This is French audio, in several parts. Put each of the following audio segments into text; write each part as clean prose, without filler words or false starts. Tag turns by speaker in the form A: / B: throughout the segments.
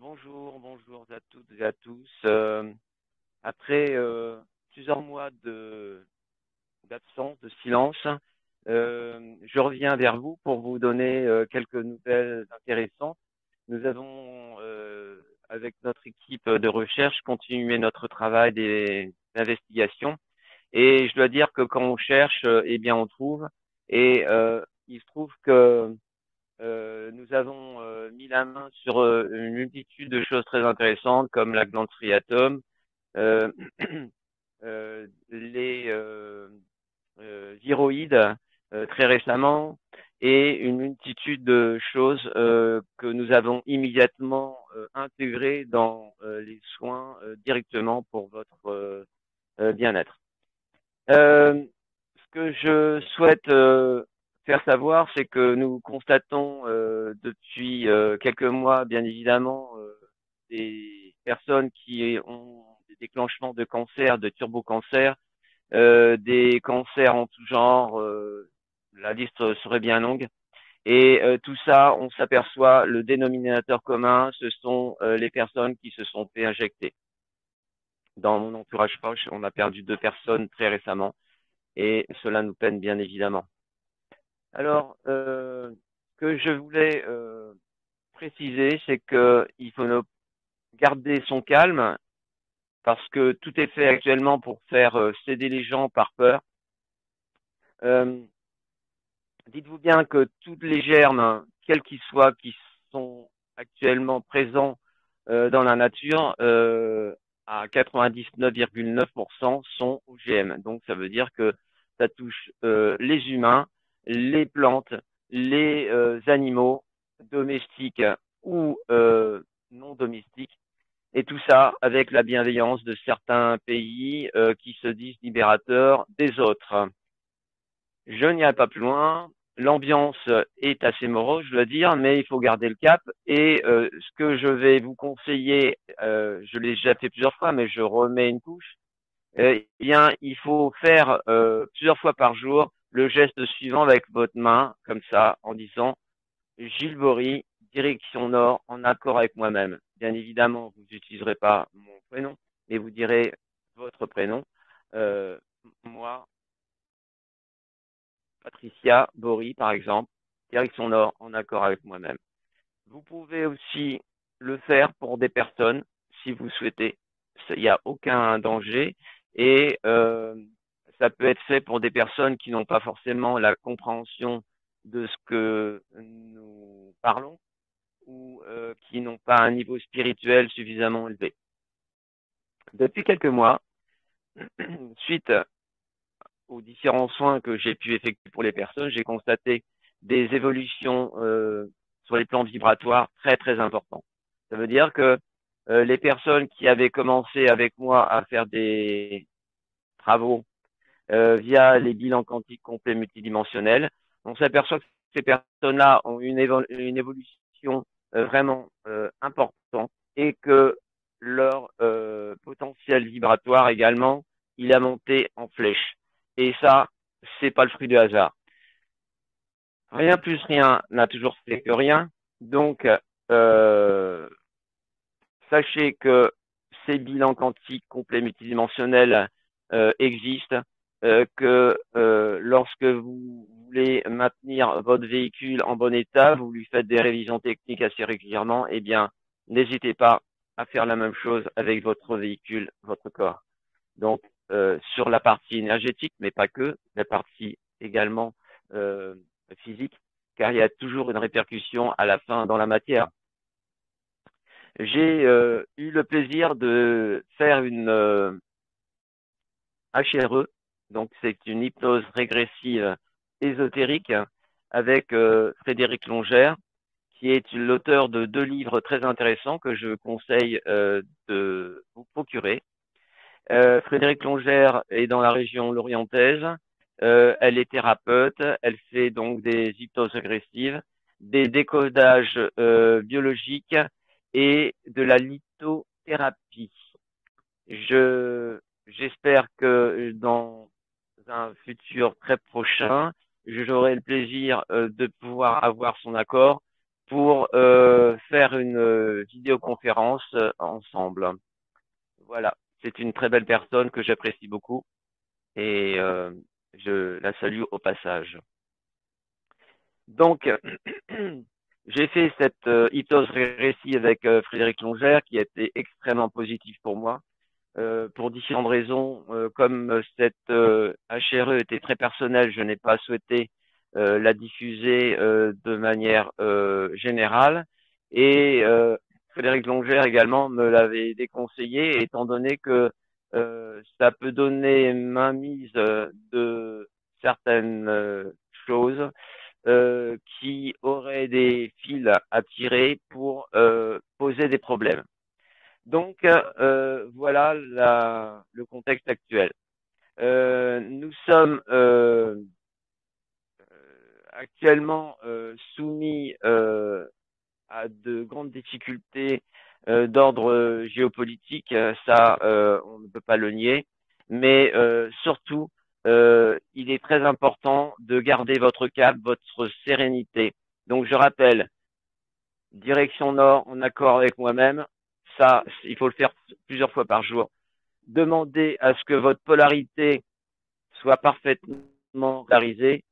A: Bonjour à toutes et à tous. Après plusieurs mois d'absence, de silence, je reviens vers vous pour vous donner quelques nouvelles intéressantes. Nous avons, avec notre équipe de recherche, continué notre travail d'investigation. Et je dois dire que quand on cherche, eh bien, on trouve. Et il se trouve que nous avons mis la main sur une multitude de choses très intéressantes comme la glande striatum, euh, les viroïdes très récemment et une multitude de choses que nous avons immédiatement intégrées dans les soins directement pour votre bien-être. Ce que je souhaite faire savoir, c'est que nous constatons depuis quelques mois, bien évidemment, des personnes qui ont des déclenchements de cancer, de turbocancer, des cancers en tout genre, la liste serait bien longue. Et tout ça, on s'aperçoit, le dénominateur commun, ce sont les personnes qui se sont fait injecter. Dans mon entourage proche, on a perdu 2 personnes très récemment et cela nous peine bien évidemment. Alors, ce que je voulais préciser, c'est qu'il faut garder son calme parce que tout est fait actuellement pour faire céder les gens par peur. Euh, Dites-vous bien que tous les germes, quels qu'ils soient, qui sont actuellement présents dans la nature, à 99,9% sont OGM. Donc, ça veut dire que ça touche les humains, les plantes, les animaux domestiques ou non domestiques, et tout ça avec la bienveillance de certains pays qui se disent libérateurs des autres. Je n'irai pas plus loin. L'ambiance est assez morose, je dois dire, mais il faut garder le cap. Et ce que je vais vous conseiller, je l'ai déjà fait plusieurs fois, mais je remets une couche. Eh bien, il faut faire plusieurs fois par jour le geste suivant avec votre main, comme ça, en disant Gilles Bory, direction nord, en accord avec moi-même. Bien évidemment, vous n'utiliserez pas mon prénom, mais vous direz votre prénom. Moi, Patricia Bory, par exemple, direction nord, en accord avec moi-même. Vous pouvez aussi le faire pour des personnes, si vous souhaitez. Il n'y a aucun danger. Et ça peut être fait pour des personnes qui n'ont pas forcément la compréhension de ce que nous parlons ou qui n'ont pas un niveau spirituel suffisamment élevé. Depuis quelques mois, suite aux différents soins que j'ai pu effectuer pour les personnes, j'ai constaté des évolutions sur les plans vibratoires très très importants. Ça veut dire que les personnes qui avaient commencé avec moi à faire des travaux via les bilans quantiques complets multidimensionnels, on s'aperçoit que ces personnes-là ont une évolution vraiment importante et que leur potentiel vibratoire également, il a monté en flèche. Et ça, c'est pas le fruit du hasard. Rien plus rien n'a toujours fait que rien. Donc, euh, sachez que ces bilans quantiques complets multidimensionnels existent, que lorsque vous voulez maintenir votre véhicule en bon état, vous lui faites des révisions techniques assez régulièrement, eh bien, n'hésitez pas à faire la même chose avec votre véhicule, votre corps. Donc, sur la partie énergétique, mais pas que, la partie également euh, physique, car il y a toujours une répercussion à la fin dans la matière. J'ai eu le plaisir de faire une HRE, donc c'est une hypnose régressive ésotérique avec Frédéric Longère, qui est l'auteur de 2 livres très intéressants que je conseille de vous procurer. Frédéric Longère est dans la région lorientaise. Elle est thérapeute. Elle fait donc des hypnoses régressives, des décodages biologiques et de la lithothérapie. J'espère que dans un futur très prochain, j'aurai le plaisir de pouvoir avoir son accord pour faire une vidéoconférence ensemble. Voilà, c'est une très belle personne que j'apprécie beaucoup et je la salue au passage. Donc, j'ai fait cette hypnose récit avec Frédéric Longère qui a été extrêmement positif pour moi. Pour différentes raisons, comme cette HRE était très personnelle, je n'ai pas souhaité la diffuser de manière générale. Et Frédéric Longère également me l'avait déconseillé, étant donné que ça peut donner mainmise de certaines choses qui auraient des fils à tirer pour poser des problèmes. Donc, voilà le contexte actuel. Nous sommes actuellement soumis à de grandes difficultés d'ordre géopolitique. Ça, on ne peut pas le nier. Mais surtout, il est très important de garder votre cap, votre sérénité. Donc, je rappelle, direction nord en accord avec moi-même. Ça, il faut le faire plusieurs fois par jour. Demandez à ce que votre polarité soit parfaitement polarisée,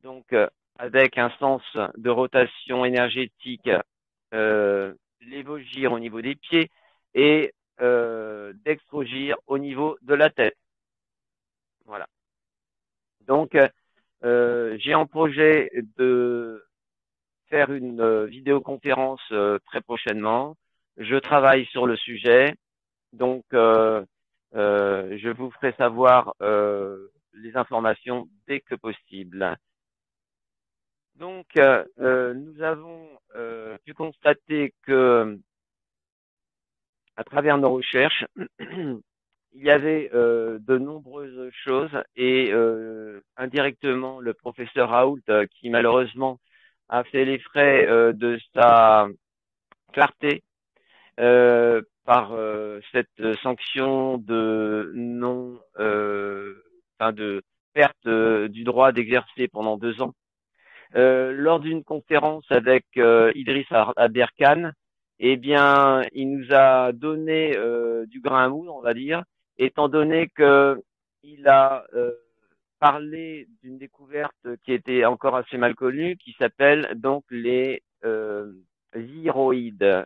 A: donc avec un sens de rotation énergétique l'évogire au niveau des pieds et d'extrogir au niveau de la tête. Voilà. Donc, j'ai en projet de faire une vidéoconférence très prochainement. Je travaille sur le sujet. Donc, je vous ferai savoir les informations dès que possible. Donc, nous avons pu constater que, à travers nos recherches, il y avait de nombreuses choses et indirectement, le professeur Raoult, qui malheureusement a fait les frais de sa clarté, par cette sanction de non, enfin de perte du droit d'exercer pendant 2 ans. Lors d'une conférence avec Idriss Aberkan, eh bien, il nous a donné du grain à moudre, on va dire, étant donné que il a parlé d'une découverte qui était encore assez mal connue, qui s'appelle donc les viroïdes.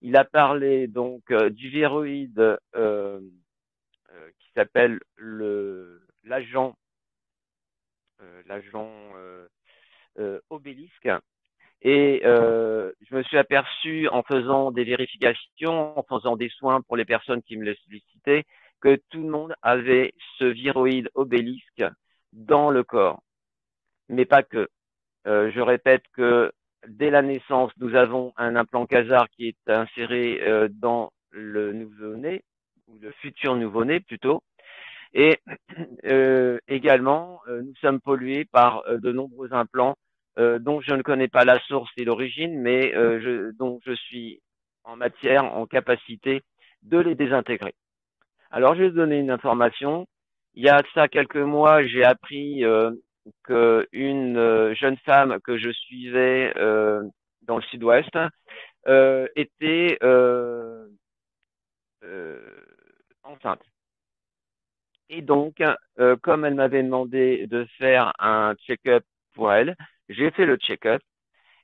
A: Il a parlé donc du viroïde qui s'appelle l'agent obélisque. Et je me suis aperçu en faisant des vérifications, en faisant des soins pour les personnes qui me le sollicitaient, que tout le monde avait ce viroïde obélisque dans le corps. Mais pas que. Je répète que dès la naissance, nous avons un implant Khazar qui est inséré dans le nouveau-né, ou le futur nouveau-né plutôt. Et également, nous sommes pollués par de nombreux implants dont je ne connais pas la source et l'origine, mais dont je suis en capacité de les désintégrer. Alors, je vais vous donner une information. Il y a de ça quelques mois, j'ai appris qu'une jeune femme que je suivais dans le sud-ouest était enceinte. Et donc, comme elle m'avait demandé de faire un check-up pour elle, j'ai fait le check-up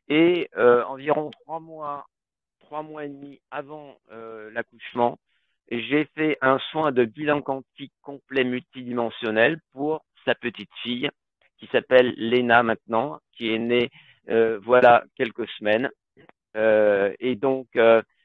A: et environ 3 mois et demi avant l'accouchement, j'ai fait un soin de bilan quantique complet multidimensionnel pour sa petite fille qui s'appelle Léna maintenant, qui est née voilà quelques semaines. Et donc,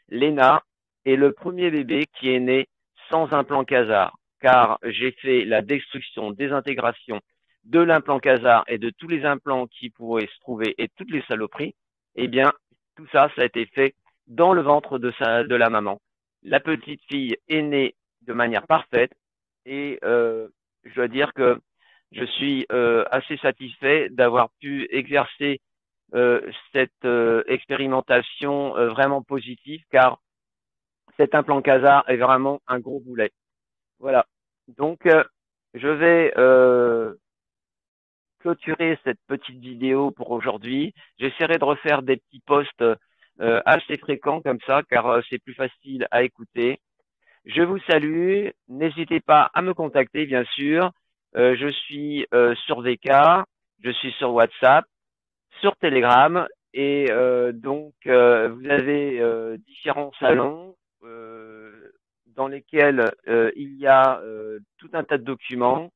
A: Léna est le premier bébé qui est né sans implant Khazar, car j'ai fait la destruction, désintégration de l'implant Khazar et de tous les implants qui pourraient se trouver et toutes les saloperies. Eh bien, tout ça, ça a été fait dans le ventre de la maman. La petite fille est née de manière parfaite et je dois dire que je suis assez satisfait d'avoir pu exercer cette expérimentation vraiment positive, car cet implant Khazar est vraiment un gros boulet. Voilà. Donc, je vais clôturer cette petite vidéo pour aujourd'hui. J'essaierai de refaire des petits posts assez fréquents comme ça, car c'est plus facile à écouter. Je vous salue. N'hésitez pas à me contacter, bien sûr. Je suis sur VK, je suis sur WhatsApp, sur Telegram, et donc vous avez différents salons dans lesquels il y a tout un tas de documents.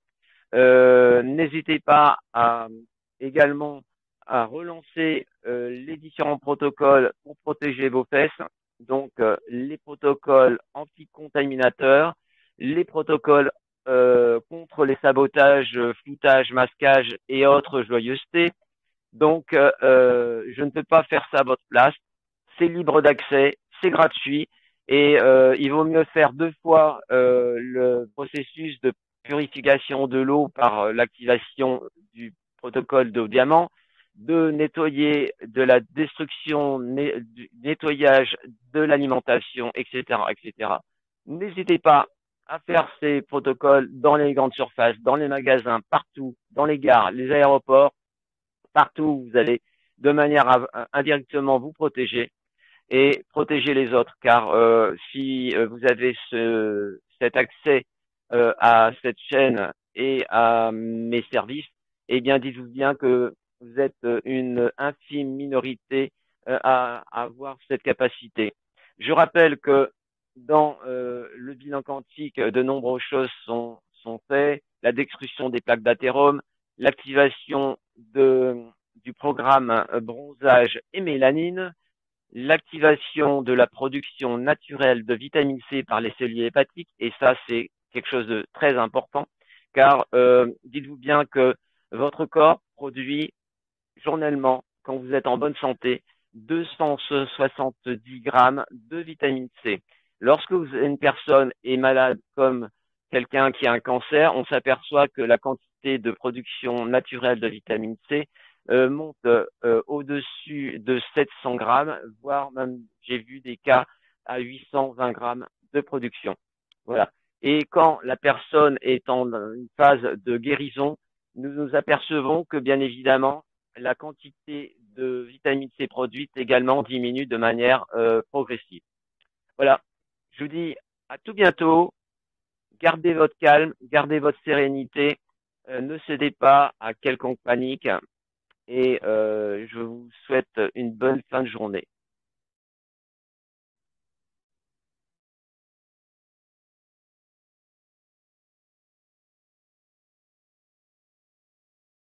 A: N'hésitez pas à également à relancer les différents protocoles pour protéger vos fesses. Donc, les protocoles anti-contaminateurs, les protocoles contre les sabotages, floutages, masquages et autres joyeusetés. Donc, je ne peux pas faire ça à votre place. C'est libre d'accès, c'est gratuit et il vaut mieux faire 2 fois le processus de purification de l'eau par l'activation du protocole d'eau diamant, de nettoyer de la destruction, du nettoyage de l'alimentation, etc., etc. N'hésitez pas à faire ces protocoles dans les grandes surfaces, dans les magasins, partout, dans les gares, les aéroports, partout où vous allez de manière à indirectement vous protéger et protéger les autres. Car si vous avez cet accès à cette chaîne et à mes services, eh bien, dites-vous bien que vous êtes une infime minorité à avoir cette capacité. Je rappelle que dans le bilan quantique, de nombreuses choses sont faites. La destruction des plaques d'athérome, l'activation du programme bronzage et mélanine, l'activation de la production naturelle de vitamine C par les cellules hépatiques, et ça, c'est quelque chose de très important, car dites-vous bien que votre corps produit journellement, quand vous êtes en bonne santé, 270 grammes de vitamine C. Lorsque une personne est malade comme quelqu'un qui a un cancer, on s'aperçoit que la quantité de production naturelle de vitamine C monte au-dessus de 700 grammes, voire même j'ai vu des cas à 820 grammes de production. Voilà. Et quand la personne est en une phase de guérison, nous nous apercevons que bien évidemment, la quantité de vitamine C produite également diminue de manière progressive. Voilà. Je vous dis à tout bientôt. Gardez votre calme, gardez votre sérénité, ne cédez pas à quelconque panique et je vous souhaite une bonne fin de journée.